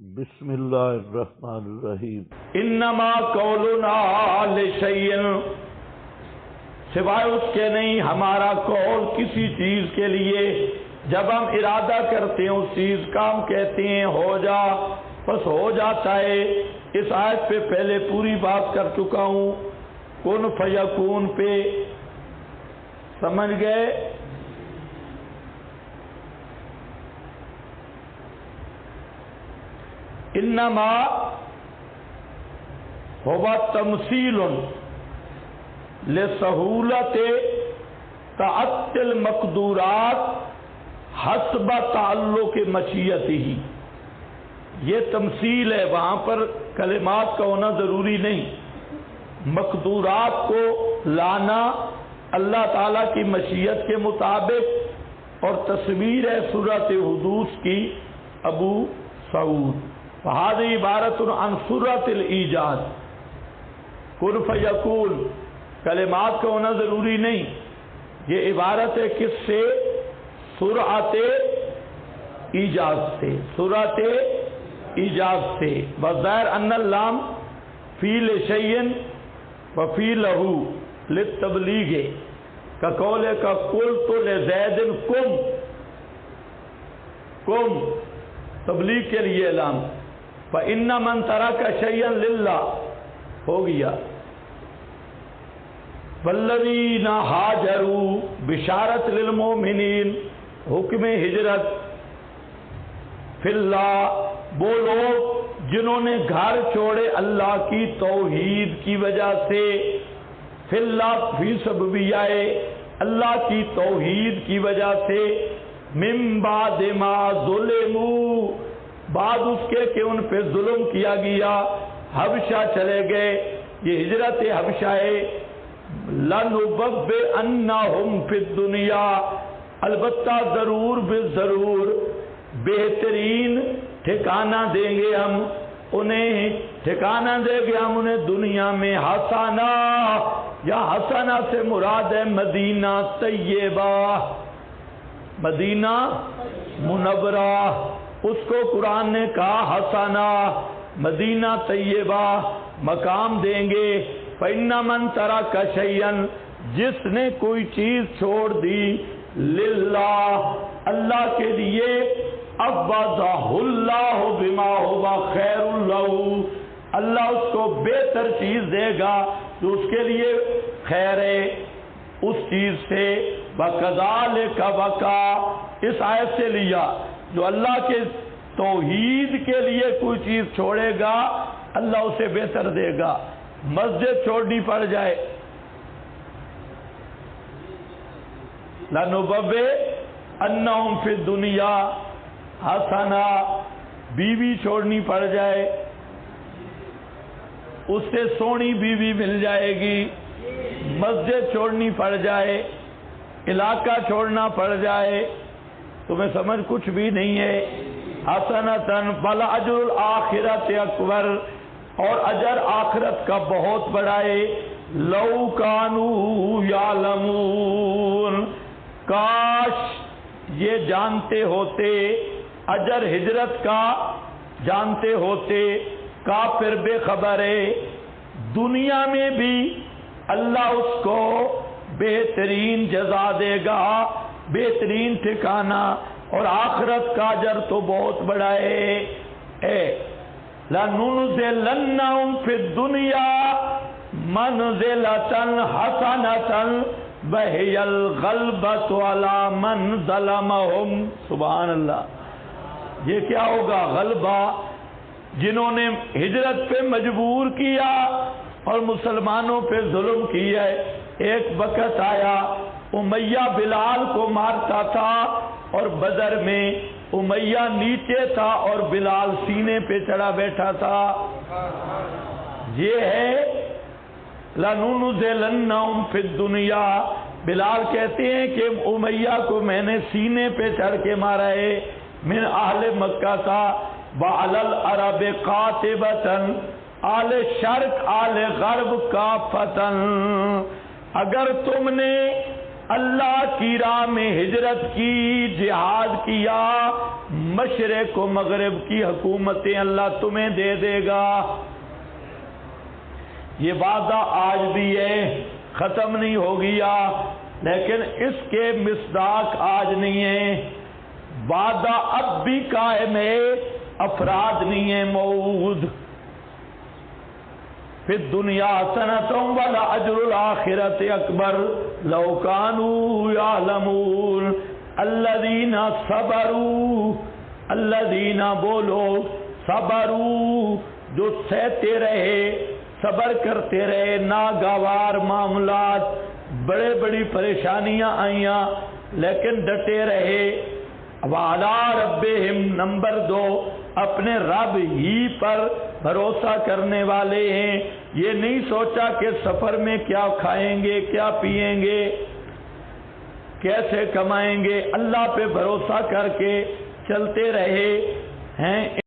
بسم اللہ الرحمن الرحیم۔ انما قولنا لشیء، سوائے اس کے نہیں ہمارا قول کسی چیز کے لیے جب ہم ارادہ کرتے ہیں اس چیز کا ہم کہتے ہیں ہو جا، بس ہو جاتا ہے۔ اس آیت پہ پہلے پوری بات کر چکا ہوں، کن فیکون پہ، سمجھ گئے؟ انما ہوا تمثیل لسہولت تعطی المقدورات حسب تعلق مشیتہ، یہ تمثیل ہے، وہاں پر کلمات کا ہونا ضروری نہیں، مقدورات کو لانا اللہ تعالی کی مشیت کے مطابق، اور تصویر ہے سورۃ حدوث کی ابو سعود، فہذہ عبارت عن سورۃ الایجاد، کن فیکون، کلمات کا ہونا ضروری نہیں، یہ عبارت ہے کس سے؟ سورۃ ایجاد سے، سورۃ ایجاد سے۔ بظاہر ان اللام فی لشیء وفی لہو للتبلیغ کا قول کا قلت لزید کم، کم تبلیغ کے لیے اعلان، فإن من ترک شیئا للہ ہو گیا، والذین ہاجروا بشارت للمؤمنین، حکم ہجرت فی اللہ، وہ لوگ جنہوں نے گھر چھوڑے اللہ کی توحید کی وجہ سے، فی اللہ فی سببیہ، اللہ کی توحید کی وجہ سے، من بعد ما ظلموا، بعد اس کے کہ ان پہ ظلم کیا گیا، حبشہ چلے گئے، یہ ہجرت حبشہ ہے، لَنُبَوِّئَنَّهُمْ فِي الدُّنْيَا، البتہ ضرور بالضرور بہترین ٹھکانہ دیں گے ہم انہیں، ٹھکانہ دیں گے ہم انہیں دنیا میں، حسنہ، یا حسنہ سے مراد ہے مدینہ طیبہ، مدینہ منورہ، اس کو قرآن نے کہا حسنہ، مدینہ طیبہ، مقام دیں گے۔ فَإِنَّ مَن تَرَکَ شَيْئًا، جس نے کوئی چیز چھوڑ دی، للہ، اللہ کے لیے، عوضہ اللہ بما ہوا خیر لہ، اللہ اس کو بہتر چیز دے گا جو اس کے لیے خیر ہے اس چیز سے۔ وَكَذَلِكَ وَقَعَ، اس آیت سے لیا، جو اللہ کے توحید کے لیے کوئی چیز چھوڑے گا اللہ اسے بہتر دے گا۔ مسجد چھوڑنی پڑ جائے، لَنُبَوِّئَنَّهُمْ فِي الدُّنْيَا حسنہ، بیوی چھوڑنی پڑ جائے، اس سے سونی بیوی مل جائے گی، مسجد چھوڑنی پڑ جائے، علاقہ چھوڑنا پڑ جائے، تمہیں سمجھ کچھ بھی نہیں ہے۔ حسنۃ فَلَأَجْرُ الْآخِرَةِ اکبر، اور اجر آخرت کا بہت بڑا ہے۔ لَوْ كَانُوا يَعْلَمُونَ، کاش یہ جانتے ہوتے، اجر ہجرت کا جانتے ہوتے، کافر بے خبر ہے، دنیا میں بھی اللہ اس کو بہترین جزا دے گا، بہترین ٹھکانہ، اور آخرت کا اجر تو بہت بڑا ہے۔ لَنُنزِلَنَّهُمْ فِي الدُّنْيَا مَنزِلَةً حَسَنَةً وَهِيَ الْغَلْبَةُ عَلَى مَنْ ظَلَمَهُمْ، سبحان اللہ، یہ کیا ہوگا؟ غلبہ، جنہوں نے ہجرت پہ مجبور کیا اور مسلمانوں پہ ظلم کیا ہے۔ ایک وقت آیا امیہ بلال کو مارتا تھا، اور بدر میں امیہ نیچے تھا اور بلال سینے پہ چڑھا بیٹھا تھا۔ یہ ہے لَنُنزِلَنَّهُمْ فِي الدُّنْيَا، بلال کہتے ہیں کہ امیہ کو میں نے سینے پہ چڑھ کے مارا ہے، من اہل مکہ تھا، وَعَلَى الْعَرَبِ قَاطِبَةً، آل شرق آل غرب کافۃً، اگر تم نے اللہ کی راہ میں ہجرت کی، جہاد کیا، مشرق و مغرب کی حکومتیں اللہ تمہیں دے دے گا۔ یہ وعدہ آج بھی ہے، ختم نہیں ہو گیا، لیکن اس کے مصداق آج نہیں ہے۔ وعدہ اب بھی قائم ہے، افراد نہیں ہے موعود۔ فی الدنیا حسنۃ ولأجر الآخرۃ اکبر لو کانوا یعلمون۔ الذین صبروا، الذین وہ لوگ صبروا جو سہتے رہے، صبر کرتے رہے، ناگوار معاملات، بڑے بڑی پریشانیاں آئیاں لیکن ڈٹے رہے۔ وعلی ربہم، نمبر 2 اپنے رب ہی پر بھروسہ کرنے والے ہیں۔ یہ نہیں سوچا کہ سفر میں کیا کھائیں گے، کیا پیئیں گے، کیسے کمائیں گے، اللہ پہ بھروسہ کر کے چلتے رہے ہیں۔